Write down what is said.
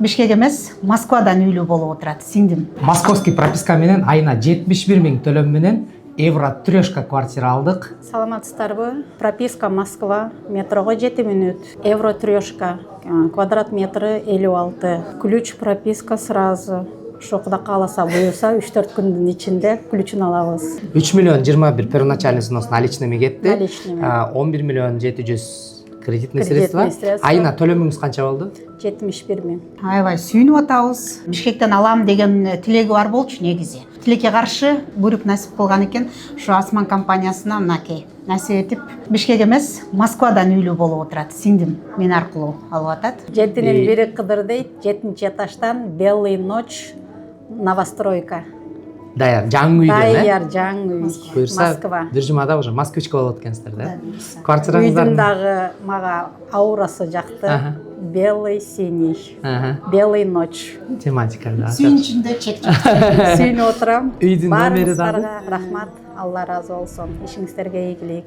Бишкек эмес, Москвадан үйлүү болуп отурат, сиңдим. Московский прописка менен айына 71 000 төлөм менен Евро трешка квартира алдык. Саламатсыздарбы? Прописка Москва, метрого 7 минут. Евро трешка, квадрат метры 56. Ключ прописка сразу. Ошо Кудай кааласа буюрса 3-4 күндүн ичинде ключун алабыз. 3 миллион 21 первоначальный взнос наличными кетти. Наличными. 11 миллион 700 кредитный средства. средства. Айына төлөмүңүз канча болду? 71 000. Аябай сүйүнүп атабыз. Бишкектен алам деген тилеги бар болчу негизи. Тилекке каршы буйрук насип кылган экен. Ушу Асман компаниясына мынакей насип этип, Бишкек эмес, Москвадан үйлүү болуп отурат, сиңдим мен аркылуу алып атат. Жетинин бири кыдыр дейт, 7-нчи этаждан Белый ночь новостройка. Даяр жаңы үйдөн, Даяр жаңы үй. Буюрса, Москва. бир жумада уже москвичка болот экенсиздер, да? Үйдүн Квартираңыздар дагы мага аурасы жакты. Белый синий. Белый ночь. тематика, да. Сүйүнүчүндө чек жок. Сүйүнүп отурам. Үйдүн номери дагы? Баарыңыздарга рахмат. Алла разы болсун. Ишиңиздерге ийгилик.